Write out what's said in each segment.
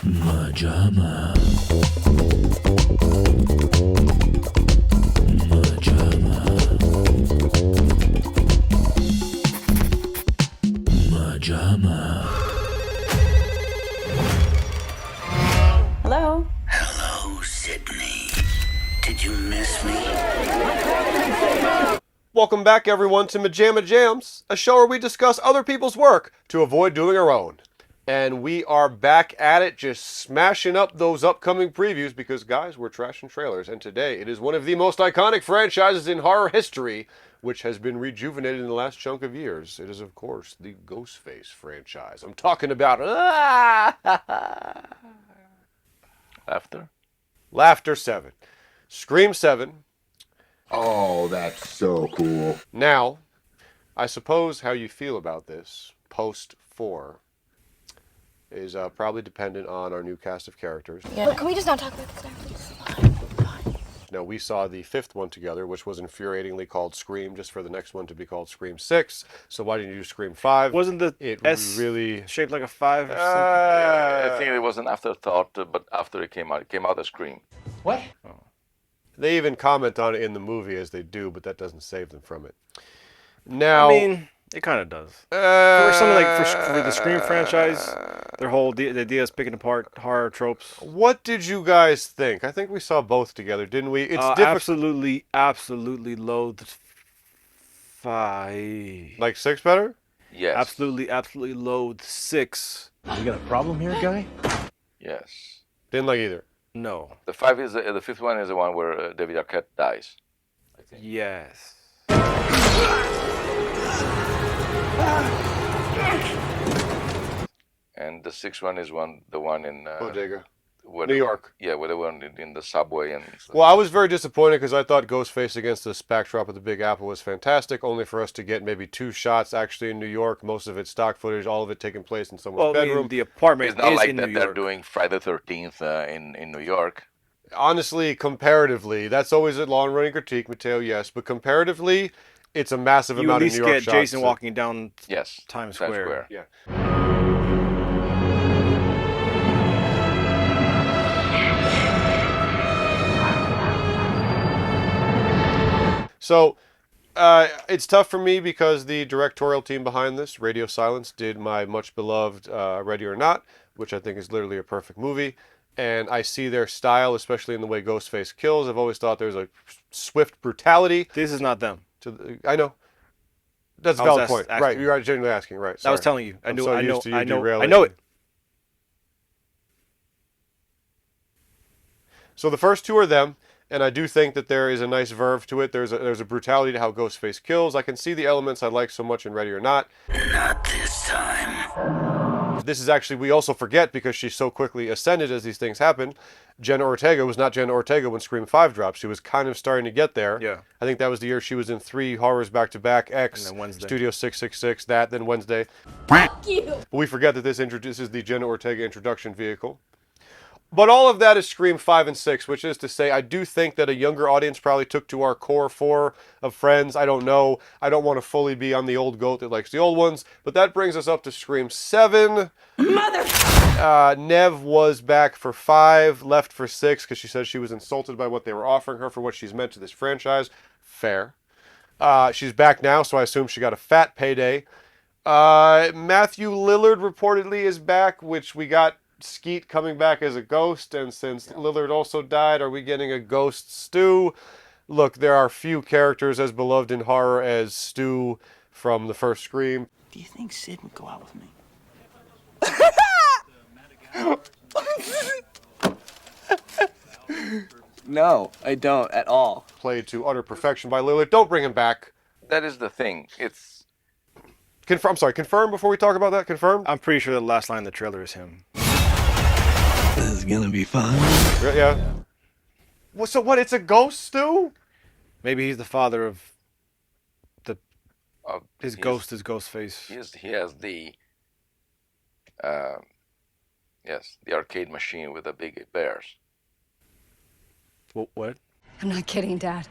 MaJaMa. MaJaMa. MaJaMa. Hello? Hello, Sydney. Did you miss me? Welcome back, everyone, to MaJaMa Jams, a show where we discuss other people's work to avoid doing our own. And we are back at it, just smashing up those upcoming previews because, guys, we're trashing trailers. And today, it is one of the most iconic franchises in horror history, which has been rejuvenated in the last chunk of years. It is, of course, the Ghostface franchise. I'm talking about... Laughter 7. Scream 7. Oh, that's so cool. Now, I suppose how you feel about this, post 4, is probably dependent on our new cast of characters. Yeah. Look, can we just not talk about this now, please? Now, we saw the 5th one together, which was infuriatingly called Scream, just for the next one to be called Scream 6. So why didn't you do Scream 5? Wasn't the it S really shaped like a 5 or something? I think it was an afterthought, but after it came out as Scream. What? They even comment on it in the movie as they do, but that doesn't save them from it. Now, I mean, it kind of does. For something like for the Scream franchise, their whole the idea is picking apart horror tropes. what did you guys think? I think we saw both together, didn't we? It's difficult. Absolutely loathed 5. Like 6 better? Yes. Absolutely loathed 6. You got a problem here, guy? Yes. Didn't like either. No. The 5th one is the one where David Arquette dies. Yes. And the 6th one is the one in Bodega. where New York. Yeah, where they were in the subway and stuff. Well, I was very disappointed because I thought Ghostface against the backdrop of the Big Apple was fantastic, only for us to get maybe 2 shots actually in New York, most of it stock footage, all of it taking place in someone's Well, I bedroom. mean, the apartment It's not is like in that New they're York. doing Friday the 13th in New York. Honestly, comparatively, that's always a long-running critique, Mateo, yes, but comparatively, it's a massive You at amount of least New York get shots. Jason walking down Yes. Times Square. Yeah. So, it's tough for me because the directorial team behind this, Radio Silence, did my much beloved Ready or Not, which I think is literally a perfect movie. And I see their style, especially in the way Ghostface kills. I've always thought there's a swift brutality. This is not them. I know. That's a I was valid point. asking Right, you. you are genuinely asking. Right. I was sorry. telling you. I I'm know. so I know. used to you I know. derailing. I know it. So the first 2 are them, and I do think that there is a nice verve to it. There's a brutality to how Ghostface kills. I can see the elements I like so much in Ready or Not. Not this time. This is actually, we also forget because she so quickly ascended as these things happen. Jenna Ortega was not Jenna Ortega when Scream 5 dropped. She was kind of starting to get there. Yeah. I think that was the year she was in 3 horrors back-to-back, X, And then Wednesday. Studio 666, that, then Wednesday. Thank you. But we forget that this introduces the Jenna Ortega introduction vehicle. But all of that is Scream 5 and 6, which is to say I do think that a younger audience probably took to our core 4 of friends. I don't know. I don't want to fully be on the old goat that likes the old ones. But that brings us up to Scream 7. Nev was back for 5, left for 6 because she said she was insulted by what they were offering her for what she's meant to this franchise. Fair. She's back now, so I assume she got a fat payday. Matthew Lillard reportedly is back, which we got Skeet coming back as a ghost, and since Lillard also died, are we getting a ghost Stu? Look, there are few characters as beloved in horror as Stu from the first Scream. Do you think Sid would go out with me? No, I don't at all. Played to utter perfection by Lillard. Don't bring him back. That is the thing. It's Confirm before we talk about that. Confirm? I'm pretty sure the last line in the trailer is him. This is gonna be fun. Yeah. Well, so what? It's a ghost, Stu? Maybe he's the father of his he's- ghost is Ghostface. He has the the arcade machine with the big bears. What? I'm not kidding, Dad.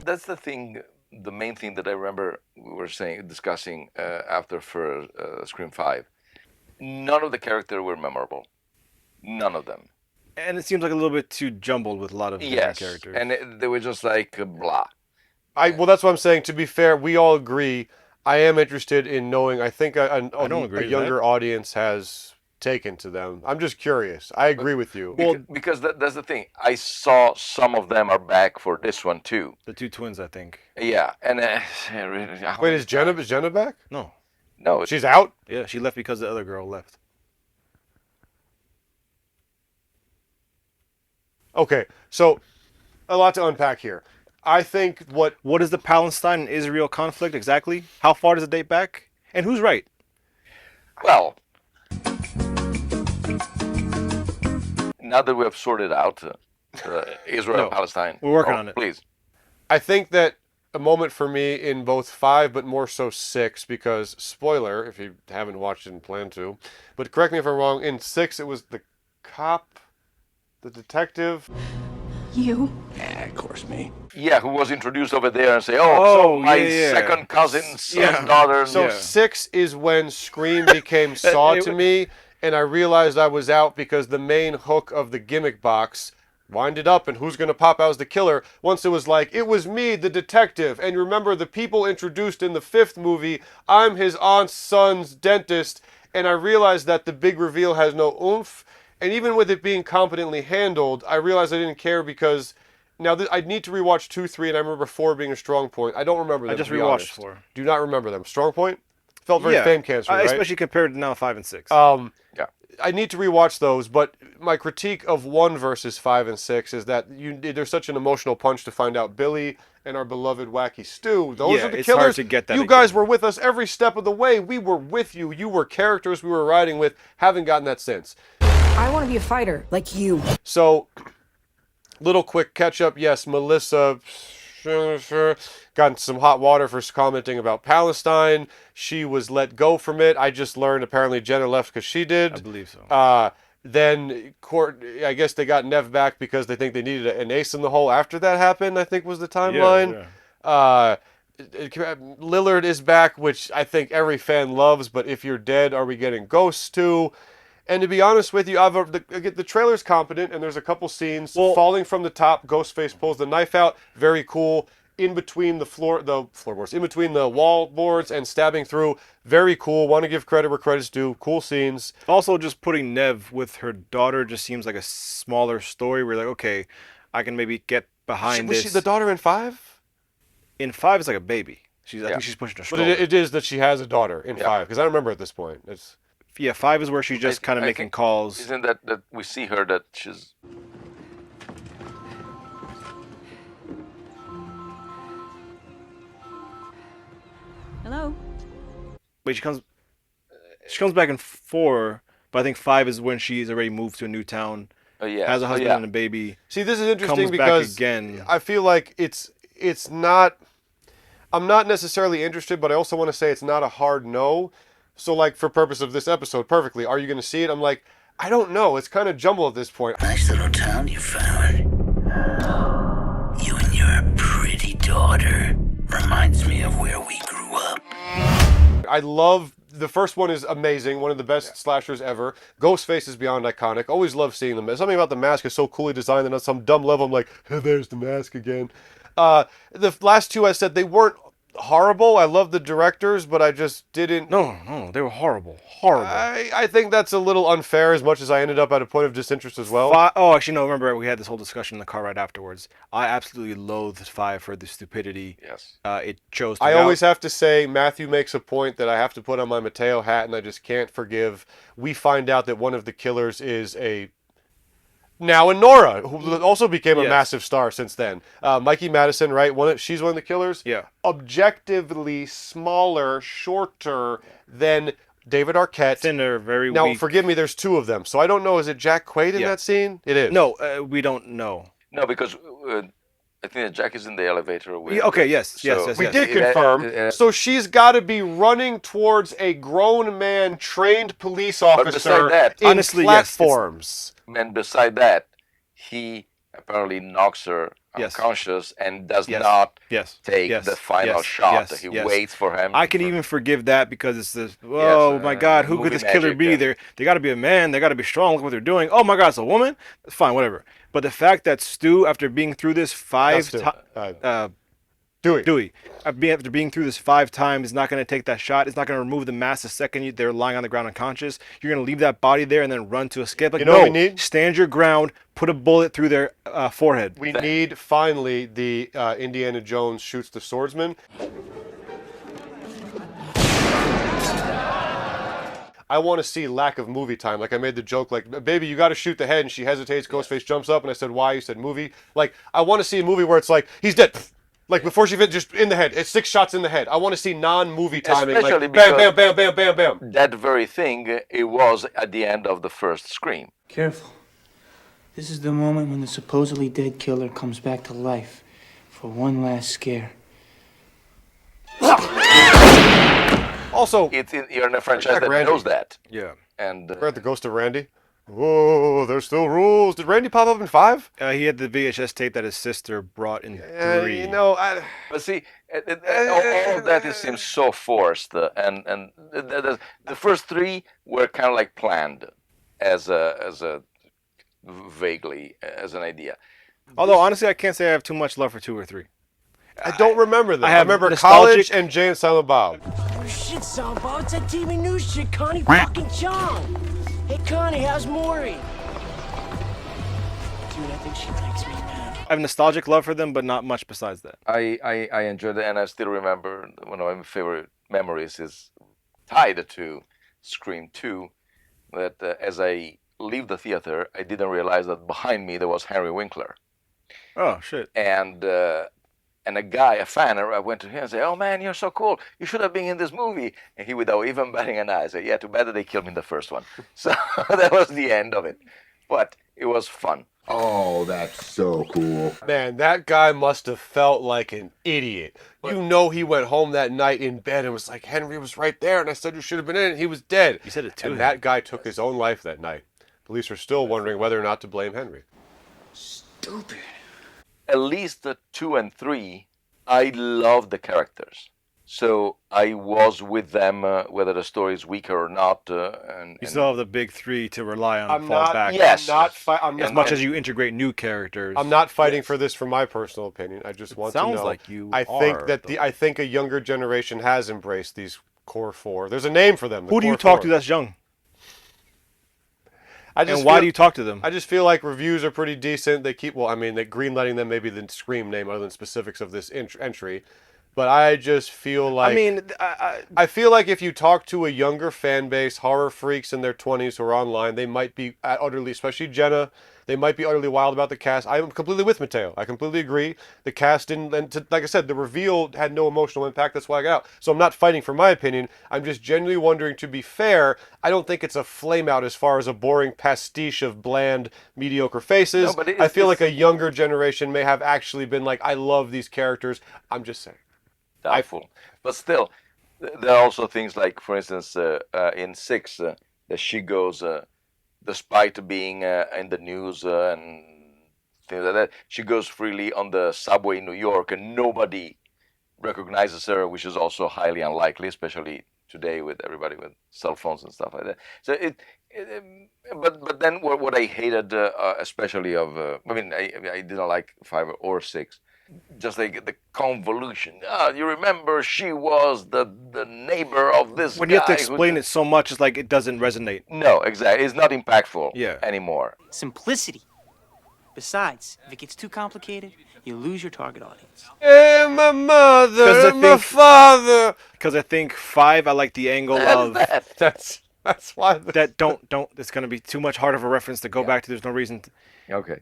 That's the thing the main thing that I remember we were discussing after for Scream 5, none of the characters were memorable. None of them. And it seems like a little bit too jumbled with a lot of different Yes, characters. and they were just like blah. Well, that's what I'm saying. To be fair, we all agree. I am interested in knowing. I think I don't agree a with younger that. audience has taken to them. I'm just curious. I agree with you. Because that's the thing. I saw some of them are back for this one too. The two twins, I think. Yeah, and Wait, is Jenna back? No. No, She's out? Yeah, she left because the other girl left. Okay, so a lot to unpack here. I think What is the Palestine and Israel conflict exactly? How far does it date back? And who's right? well, now that we have sorted out Israel No, and Palestine, we're working on it. Please. I think that a moment for me in both 5, but more so 6, because spoiler if you haven't watched it and plan to, but correct me if I'm wrong. In 6, it was the cop, the detective. You? Of course, me. Yeah, who was introduced over there and say, Oh, so my yeah. second cousin's Yeah. daughter. So 6 is when Scream became Saw to me, and I realized I was out because the main hook of the gimmick box winded up and who's going to pop out as the killer. Once it was like, it was me, the detective. And remember, the people introduced in the 5th movie, I'm his aunt's son's dentist, and I realized that the big reveal has no oomph. And even with it being competently handled, I realized I didn't care because now I need to rewatch 2, 3, and I remember 4 being a strong point. I don't remember them. I just to be rewatched honest. 4. Do not remember them. Strong point? Felt very fame cancer, right? Especially compared to now 5 and 6. Yeah. I need to rewatch those, but my critique of 1 versus 5 and 6 is that there's such an emotional punch to find out Billy and our beloved Wacky Stu, those Yeah, are the it's killers. hard to get that you guys again. were with us every step of the way. We were with you. You were characters we were riding with. Haven't gotten that since. I want to be a fighter like you. So, little quick catch up. Yes, Melissa got some hot water for commenting about Palestine. She was let go from it. I just learned apparently Jenna left because she did. I believe so. Then I guess they got Nev back because they think they needed an ace in the hole after that happened, I think was the timeline. Yeah. Lillard is back, which I think every fan loves, but if you're dead, are we getting ghosts too? And to be honest with you, the trailer's competent, and there's a couple scenes falling from the top. Ghostface pulls the knife out, very cool. In between the floorboards, in between the wall boards, and stabbing through, very cool. Want to give credit where credit's due. Cool scenes. Also, just putting Nev with her daughter just seems like a smaller story. We're like, okay, I can maybe get behind Was this. she the daughter in 5? In 5, it's like a baby. I think she's pushing a But stroller. it is that she has a daughter in 5, because I don't remember at this point. It's 5 is where she's just kind of I making think- calls. Isn't that we see her that she's Hello? Wait, she comes back in 4, but I think 5 is when she's already moved to a new town, yeah. has a husband yeah. and a baby. See, this is interesting Comes back because again. I feel like it's not. I'm not necessarily interested, but I also want to say it's not a hard no. So, like, for purpose of this episode, perfectly, are you going to see it? I'm like, I don't know. It's kind of jumbled at this point. Nice little town you found. You and your pretty daughter. Reminds me of where we grew up. I love the first one is amazing, one of the best slashers ever. Ghostface is beyond iconic. Always love seeing them. Something about the mask is so coolly designed that on some dumb level I'm like, hey, there's the mask again. The last two I said they weren't horrible. I love the directors, but I just didn't. No, they were horrible. Horrible. I think that's a little unfair as much as I ended up at a point of disinterest as well. Actually, no, remember, we had this whole discussion in the car right afterwards. I absolutely loathed 5 for the stupidity. Yes. It chose to I go always out. have to say, Matthew makes a point that I have to put on my Mateo hat, and I just can't forgive. We find out that one of the killers is now a Nora, who also became a Yes. massive star since then. Mikey Madison, right? She's one of the killers. Yeah. Objectively smaller, shorter than David Arquette. Thinner, very Now, weak. forgive me, there's 2 of them. So I don't know. Is it Jack Quaid in Yeah. that scene? It is. No, we don't know. No, because I think that Jack is in the elevator. With, Okay, yes. We Yes. did Yeah, confirm. So she's got to be running towards a grown man, trained police officer beside that, in honestly, yes, it's- platforms. And beside that, he apparently knocks her Yes. unconscious and does Yes. not Yes. take Yes. the final Yes. shot. Yes. He Yes. waits for him. I can even forgive that because it's this. Oh my God, who could movie this killer magic, be? and- They got to be a man. They got to be strong. Look what they're doing. Oh my God, it's a woman. Fine, whatever. But the fact that Stu, after being through this Not 5 Stu. times, Dewey. after being through this 5 times, is not going to take that shot. It's not going to remove the mask the second they're lying on the ground unconscious. You're going to leave that body there and then run to escape. Like, You know what no, we need? stand your ground. Put a bullet through their forehead. We need finally the Indiana Jones shoots the swordsman. I want to see lack of movie time. Like I made the joke, like, baby, you got to shoot the head, and she hesitates. Ghostface jumps up, and I said, why? You said movie. Like I want to see a movie where it's like he's dead. Like before she just in the head. It's 6 shots in the head. I want to see non-movie timing. Especially Like bam, because- bam, bam, bam, bam, bam. That very thing, it was at the end of the first Scream. Careful. This is the moment when the supposedly dead killer comes back to life for one last scare. Also, You're in a franchise that Randy. knows that. Yeah. And we're at the Ghost of Randy. Whoa, there's still rules. Did Randy pop up in 5? He had the VHS tape that his sister brought in 3. You know, but see, all of that seems so forced, and the first 3 were kind of like planned as a vaguely as an idea. Although honestly, I can't say I have too much love for 2 or 3. I don't remember them. I I have remember nostalgic- college and Jay and Silent Bob. Oh shit, Samba, it's that TV news shit, Connie fucking John. Hey Connie, how's Maury? Dude, I think she likes me, man. I have nostalgic love for them, but not much besides that. I enjoyed it, and I still remember one of my favorite memories is tied to Scream 2. That as I leave the theater, I didn't realize that behind me there was Henry Winkler. Oh shit! And a guy, a fan, I went to him and said, "Oh man, you're so cool. You should have been in this movie." And he, without even batting an eye, said, "Yeah, too bad that they killed me in the first one." So that was the end of it. But it was fun. Oh, that's so cool. Man, that guy must have felt like an idiot. You know he went home that night in bed and was like, Henry was right there, and I said you should have been in it. He was dead. You said it too. And that guy took his own life that night. Police are still wondering whether or not to blame Henry. Stupid. At least the 2 and 3, I loved the characters. So I was with them, whether the story is weaker or not. You still have the big 3 to rely on. I'm fall not. back. Yes. As much as you integrate new characters. I'm not fighting for this from my personal opinion. I just want to know. Sounds like you I think are, that I think a younger generation has embraced these core 4. There's a name for them. Who do you talk to that's young? And why do you talk to them? I just feel like reviews are pretty decent. They keep, well, I mean, they're greenlighting them, maybe the Scream name other than specifics of this entry. But I just feel like... I mean, I feel like if you talk to a younger fan base, horror freaks in their 20s who are online, they might be utterly, especially Jenna, they might be utterly wild about the cast. I'm completely with Mateo. I completely agree. The cast didn't, and like I said, the reveal had no emotional impact. That's why I got out. So I'm not fighting for my opinion. I'm just genuinely wondering, to be fair, I don't think it's a flame out as far as a boring pastiche of bland, mediocre faces. No, but I feel like a younger generation may have actually been like, I love these characters. I'm just saying. Doubtful. But still, there are also things like, for instance, in 6, that she goes, despite being in the news and things like that, she goes freely on the subway in New York and nobody recognizes her, which is also highly unlikely, especially today with everybody with cell phones and stuff like that. So but then what I hated, especially of, I didn't like 5 or 6. Just like the convolution. You remember she was the neighbor of this when guy. you have to explain it so much, it's like it doesn't resonate. No, exactly. It's not impactful anymore. Simplicity. Besides, if it gets too complicated, you lose your target audience. Hey, my mother, and my father. Because I think 5, I like the angle of That's why. that don't. It's gonna be too much hard of a reference to go back to. There's no reason. Okay.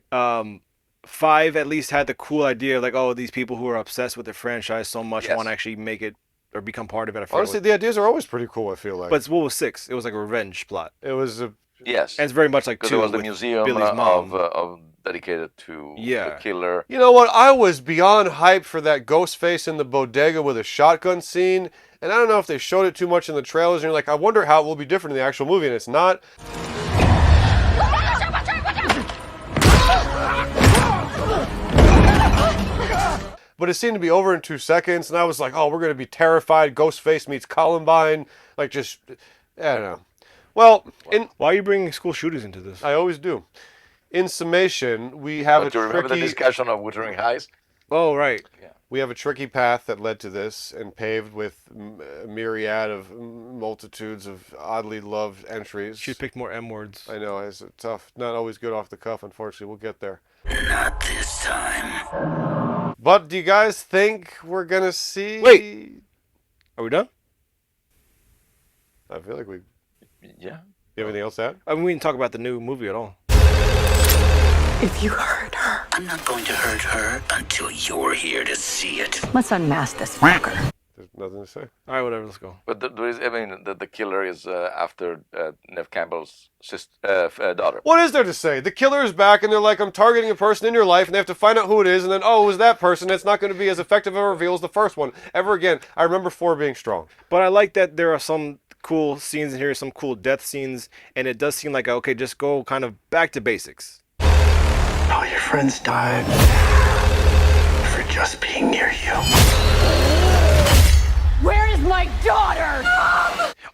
5 at least had the cool idea of like, oh, these people who are obsessed with the franchise so much want to actually make it or become part of it. Honestly, the ideas are always pretty cool, I feel like. But what was 6? It was like a revenge plot. It was a... Yes. And it's very much like 2. Because it was the with museum Billy's mom. of dedicated to the killer. You know what? I was beyond hyped for that Ghostface in the bodega with a shotgun scene. And I don't know if they showed it too much in the trailers. And you're like, I wonder how it will be different in the actual movie. And it's not. but it seemed to be over in 2 seconds, and I was like, oh, we're going to be terrified. Ghostface meets Columbine. Like, just, I don't know. Well, why are you bringing school shootings into this? I always do. In summation, we have Do you remember the discussion of Wuthering Heights? Oh, right. Yeah. We have a tricky path that led to this and paved with a myriad of multitudes of oddly loved entries. She picked more M words. I know, it's tough. Not always good off the cuff, unfortunately. We'll get there. Not this time. But do you guys think we're going to see... Wait. Are we done? I feel like we... Yeah. You have anything else to add? I mean, we didn't talk about the new movie at all. If you hurt her, I'm not going to hurt her until you're here to see it. let's unmask this fucker. There's nothing to say. All right, whatever. Let's go. But there is, I mean, the killer is after Nev Campbell's daughter. What is there to say? The killer is back, and they're like, I'm targeting a person in your life, and they have to find out who it is, and then, oh, it was that person. It's not going to be as effective a reveal as the first one ever again. I remember 4 being strong. But I like that there are some cool scenes in here, some cool death scenes, and it does seem like, okay, just go kind of back to basics. All your friends died for just being near you. Where is my daughter?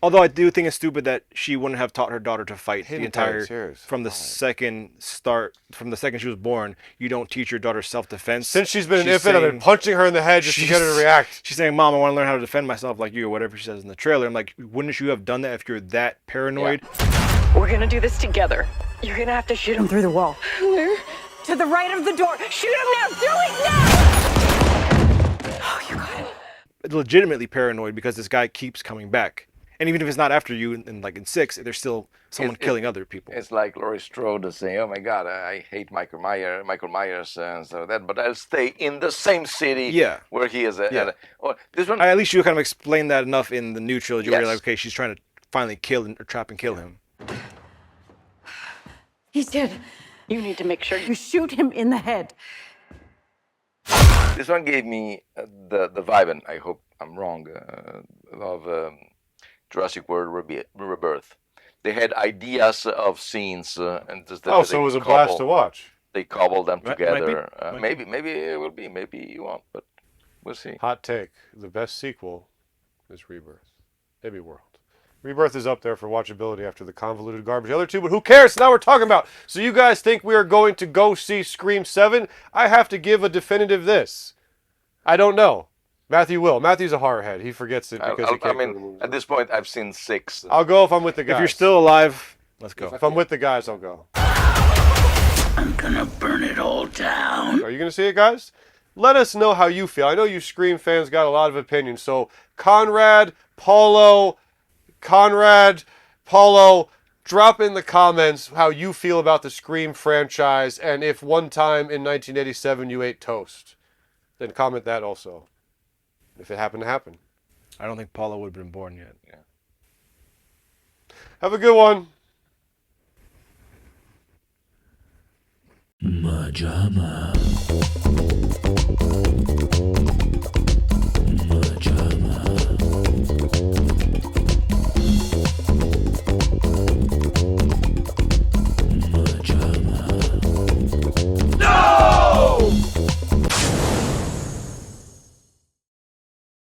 Although I do think it's stupid that she wouldn't have taught her daughter to fight Hidden the entire tears. from the second she was born. You don't teach your daughter self-defense. Since she's been an infant, I've been punching her in the head just to get her to react. She's saying, "Mom, I want to learn how to defend myself like you," or whatever she says in the trailer. I'm like, wouldn't you have done that if you're that paranoid? Yeah. We're gonna do this together. You're gonna have to shoot him through the wall. Where? To the right of the door. Shoot him now! Do it now! Oh, you got it. Legitimately paranoid because this guy keeps coming back. And even if it's not after you, in 6, there's still someone killing other people. It's like Laurie Strode saying, "Oh my God, I hate Michael Myers, and so that, but I'll stay in the same city where he is." This one, at least you kind of explained that enough in the new trilogy where you're like, okay, she's trying to finally trap and kill him. He's dead. You need to make sure you shoot him in the head. This one gave me the vibe, and I hope I'm wrong, of Jurassic World Rebirth. They had ideas of scenes, and just so it was a blast to watch. They cobbled them together. Might be. Maybe it will be. Maybe you won't, but we'll see. Hot take: the best sequel is Rebirth. Maybe World. Rebirth is up there for watchability after the convoluted garbage. The other two, but who cares? Now we're talking about. So you guys think we are going to go see Scream 7? I have to give a definitive this. I don't know. Matthew will. Matthew's a horror head. He forgets it because he can't go to the movies. At this point, I've seen 6. I'll go if I'm with the guys. If you're still alive, let's go. If I'm with the guys, I'll go. I'm gonna burn it all down. Are you going to see it, guys? Let us know how you feel. I know you Scream fans got a lot of opinions. So Conrad, Paulo, drop in the comments how you feel about the Scream franchise, and if one time in 1987 you ate toast, then comment that also. If it happened to happen. I don't think Paula would have been born yet. Yeah. Have a good one. MaJaMa.